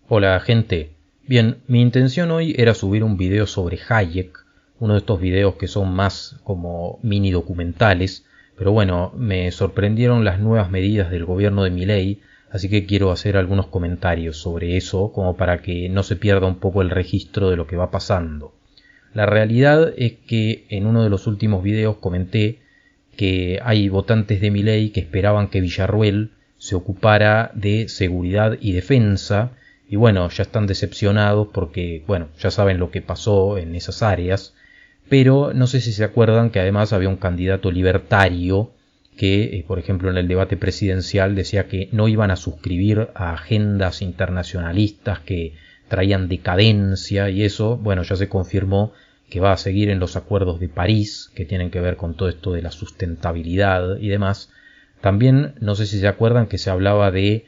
Hola gente, bien, mi intención hoy era subir un video sobre Hayek, uno de estos videos que son más como mini documentales, pero bueno, me sorprendieron las nuevas medidas del gobierno de Milei, así que quiero hacer algunos comentarios sobre eso como para que no se pierda un poco el registro de lo que va pasando. La realidad es que en uno de los últimos videos comenté que hay votantes de Milei que esperaban que Villarruel se ocupara de seguridad y defensa, y bueno, ya están decepcionados porque, bueno, ya saben lo que pasó en esas áreas, pero no sé si se acuerdan que además había un candidato libertario que, por ejemplo, en el debate presidencial decía que no iban a suscribir a agendas internacionalistas que traían decadencia y eso, bueno, ya se confirmó que va a seguir en los acuerdos de París, que tienen que ver con todo esto de la sustentabilidad y demás. También, no sé si se acuerdan que se hablaba de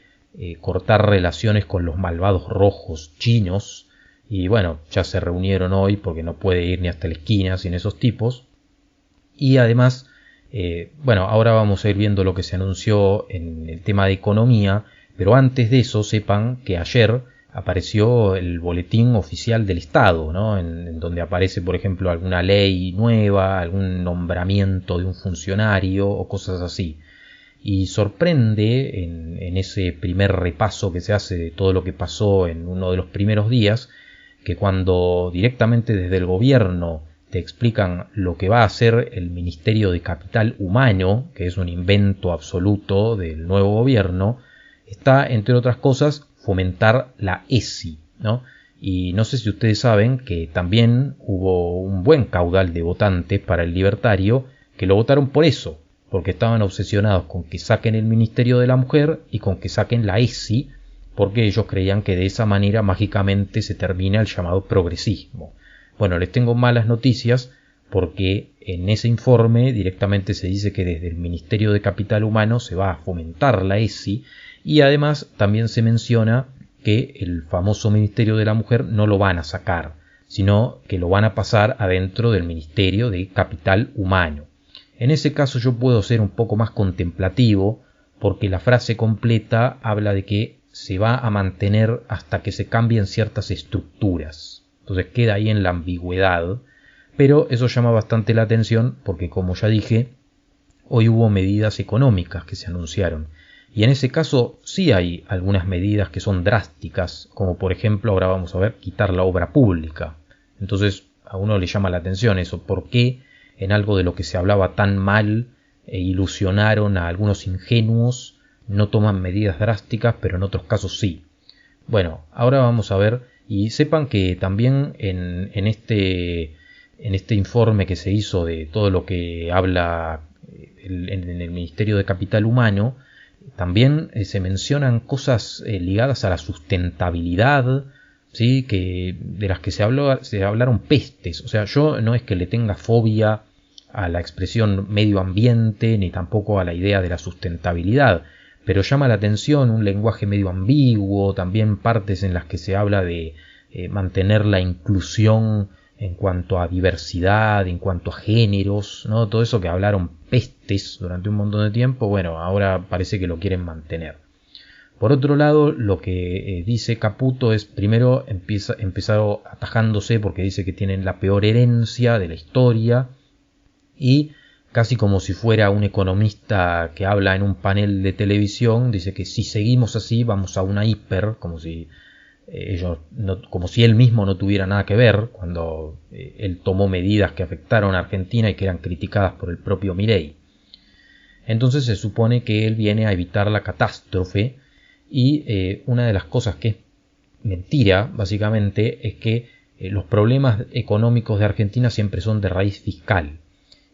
cortar relaciones con los malvados rojos chinos, y bueno, ya se reunieron hoy porque no puede ir ni hasta la esquina sin esos tipos. Y además, bueno, ahora vamos a ir viendo lo que se anunció en el tema de economía, pero antes de eso sepan que ayer apareció el boletín oficial del Estado, ¿no? En donde aparece, por ejemplo, alguna ley nueva, algún nombramiento de un funcionario o cosas así. Y sorprende en ese primer repaso que se hace de todo lo que pasó en uno de los primeros días, que cuando directamente desde el gobierno te explican lo que va a hacer el Ministerio de Capital Humano, que es un invento absoluto del nuevo gobierno, está, entre otras cosas, fomentar la ESI, ¿no? Y no sé si ustedes saben que también hubo un buen caudal de votantes para el libertario que lo votaron por eso, porque estaban obsesionados con que saquen el Ministerio de la Mujer y con que saquen la ESI, porque ellos creían que de esa manera mágicamente se termina el llamado progresismo. Bueno, les tengo malas noticias porque en ese informe directamente se dice que desde el Ministerio de Capital Humano se va a fomentar la ESI y además también se menciona que el famoso Ministerio de la Mujer no lo van a sacar, sino que lo van a pasar adentro del Ministerio de Capital Humano. En ese caso yo puedo ser un poco más contemplativo porque la frase completa habla de que se va a mantener hasta que se cambien ciertas estructuras. Entonces queda ahí en la ambigüedad, pero eso llama bastante la atención porque, como ya dije, hoy hubo medidas económicas que se anunciaron. Y en ese caso sí hay algunas medidas que son drásticas, como por ejemplo, ahora vamos a ver, quitar la obra pública. Entonces a uno le llama la atención eso, ¿por qué en algo de lo que se hablaba tan mal e ilusionaron a algunos ingenuos no toman medidas drásticas, pero en otros casos sí? Bueno, ahora vamos a ver, y sepan que también en este informe que se hizo de todo lo que habla en el Ministerio de Capital Humano, también se mencionan cosas ligadas a la sustentabilidad, ¿sí? Que de las que se hablaron pestes. O sea, yo no es que le tenga fobia a la expresión medio ambiente ni tampoco a la idea de la sustentabilidad, pero llama la atención un lenguaje medio ambiguo, también partes en las que se habla de mantener la inclusión en cuanto a diversidad, en cuanto a géneros, ¿no? Todo eso que hablaron pestes durante un montón de tiempo, bueno, ahora parece que lo quieren mantener. Por otro lado, lo que dice Caputo es, primero empezar atajándose porque dice que tienen la peor herencia de la historia y casi como si fuera un economista que habla en un panel de televisión, dice que si seguimos así vamos a una hiper, como si como si él mismo no tuviera nada que ver cuando él tomó medidas que afectaron a Argentina y que eran criticadas por el propio Milei. Entonces se supone que él viene a evitar la catástrofe y una de las cosas que es mentira básicamente es que los problemas económicos de Argentina siempre son de raíz fiscal.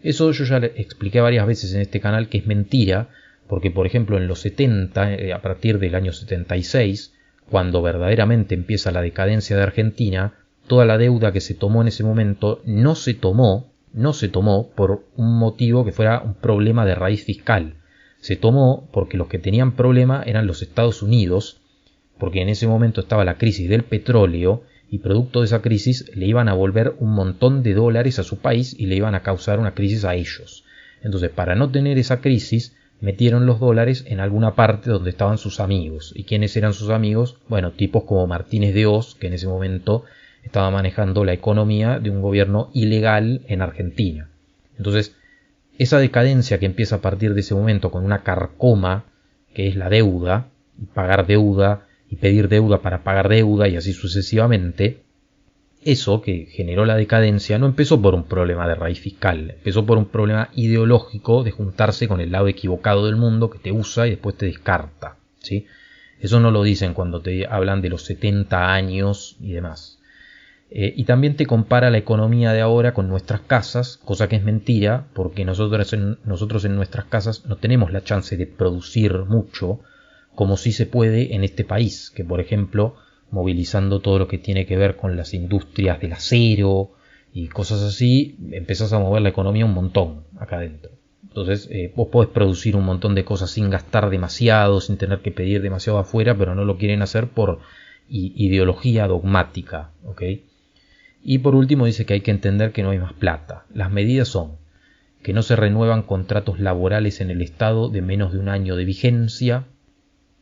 Eso yo ya le expliqué varias veces en este canal que es mentira, porque por ejemplo en los 70, a partir del año 76, cuando verdaderamente empieza la decadencia de Argentina, toda la deuda que se tomó en ese momento no se tomó por un motivo que fuera un problema de raíz fiscal. Se tomó porque los que tenían problema eran los Estados Unidos, porque en ese momento estaba la crisis del petróleo y producto de esa crisis le iban a volver un montón de dólares a su país y le iban a causar una crisis a ellos. Entonces, para no tener esa crisis, metieron los dólares en alguna parte donde estaban sus amigos. ¿Y quiénes eran sus amigos? Bueno, tipos como Martínez de Hoz, que en ese momento estaba manejando la economía de un gobierno ilegal en Argentina. Entonces, esa decadencia que empieza a partir de ese momento con una carcoma, que es la deuda, y pagar deuda, y pedir deuda para pagar deuda, y así sucesivamente, eso que generó la decadencia no empezó por un problema de raíz fiscal, empezó por un problema ideológico de juntarse con el lado equivocado del mundo que te usa y después te descarta, ¿sí? Eso no lo dicen cuando te hablan de los 70 años y demás. Y también te compara la economía de ahora con nuestras casas, cosa que es mentira, porque nosotros en nuestras casas no tenemos la chance de producir mucho, como sí se puede en este país, que por ejemplo, movilizando todo lo que tiene que ver con las industrias del acero y cosas así, empezás a mover la economía un montón acá adentro. Entonces vos podés producir un montón de cosas sin gastar demasiado, sin tener que pedir demasiado afuera, pero no lo quieren hacer por ideología dogmática, ¿ok? Y por último dice que hay que entender que no hay más plata. Las medidas son que no se renuevan contratos laborales en el Estado de menos de un año de vigencia,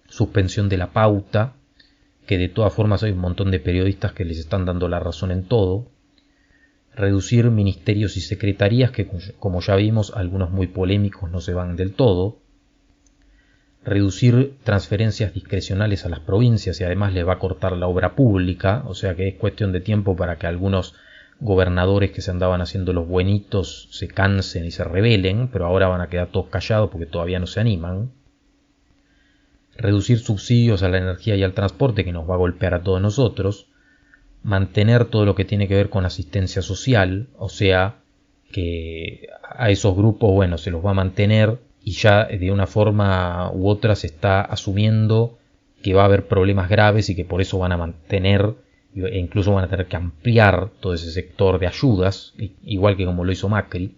suspensión de la pauta, que de todas formas hay un montón de periodistas que les están dando la razón en todo, reducir ministerios y secretarías, que como ya vimos algunos muy polémicos no se van del todo, reducir transferencias discrecionales a las provincias y además les va a cortar la obra pública, o sea que es cuestión de tiempo para que algunos gobernadores que se andaban haciendo los buenitos se cansen y se rebelen, pero ahora van a quedar todos callados porque todavía no se animan. Reducir subsidios a la energía y al transporte, que nos va a golpear a todos nosotros. Mantener todo lo que tiene que ver con asistencia social, o sea que a esos grupos, bueno, se los va a mantener, y ya de una forma u otra se está asumiendo que va a haber problemas graves y que por eso van a mantener e incluso van a tener que ampliar todo ese sector de ayudas, igual que como lo hizo Macri.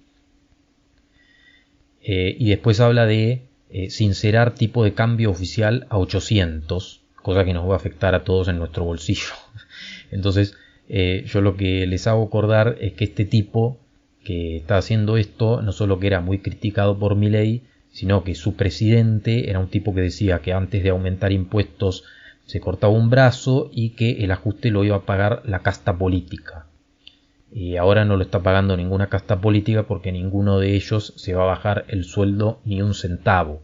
Y después habla de sincerar tipo de cambio oficial a 800, cosa que nos va a afectar a todos en nuestro bolsillo. Entonces yo lo que les hago acordar es que este tipo que está haciendo esto no solo que era muy criticado por Milei, sino que su presidente era un tipo que decía que antes de aumentar impuestos se cortaba un brazo y que el ajuste lo iba a pagar la casta política. Y ahora no lo está pagando ninguna casta política porque ninguno de ellos se va a bajar el sueldo ni un centavo.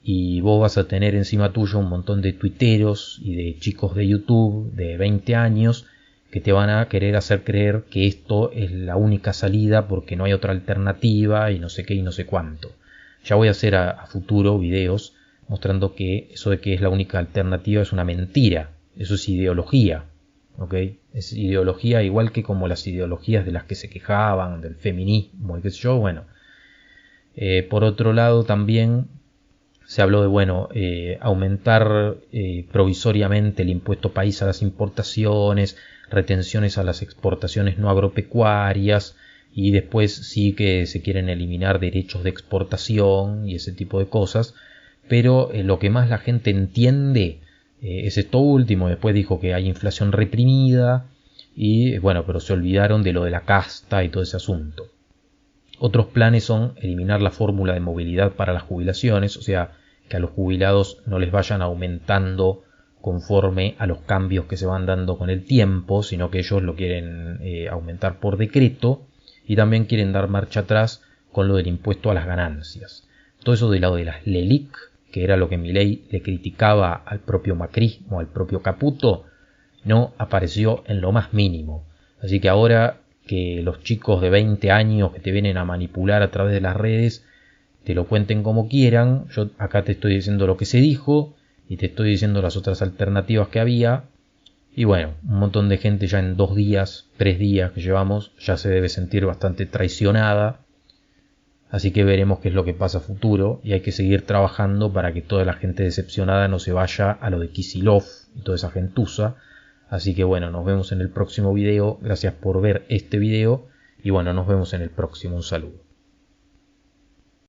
Y vos vas a tener encima tuyo un montón de tuiteros y de chicos de YouTube de 20 años que te van a querer hacer creer que esto es la única salida porque no hay otra alternativa y no sé qué y no sé cuánto. Ya voy a hacer a futuro videos mostrando que eso de que es la única alternativa es una mentira. Eso es ideología, ¿ok? Es ideología igual que como las ideologías de las que se quejaban, del feminismo y qué sé yo. Bueno, por otro lado también se habló de, bueno, aumentar provisoriamente el impuesto país a las importaciones, retenciones a las exportaciones no agropecuarias, y después sí que se quieren eliminar derechos de exportación y ese tipo de cosas, pero lo que más la gente entiende es esto último. Después dijo que hay inflación reprimida y bueno, pero se olvidaron de lo de la casta y todo ese asunto. Otros planes son eliminar la fórmula de movilidad para las jubilaciones, o sea, que a los jubilados no les vayan aumentando conforme a los cambios que se van dando con el tiempo, sino que ellos lo quieren aumentar por decreto. Y también quieren dar marcha atrás con lo del impuesto a las ganancias. Todo eso de lado de las LELIC, que era lo que Milei le criticaba al propio macrismo, al propio Caputo, no apareció en lo más mínimo. Así que ahora que los chicos de 20 años que te vienen a manipular a través de las redes te lo cuenten como quieran, yo acá te estoy diciendo lo que se dijo y te estoy diciendo las otras alternativas que había. Y bueno, un montón de gente ya en 2 días, 3 días que llevamos, ya se debe sentir bastante traicionada. Así que veremos qué es lo que pasa a futuro y hay que seguir trabajando para que toda la gente decepcionada no se vaya a lo de Kicillof y toda esa gentuza. Así que bueno, nos vemos en el próximo video. Gracias por ver este video y bueno, nos vemos en el próximo. Un saludo.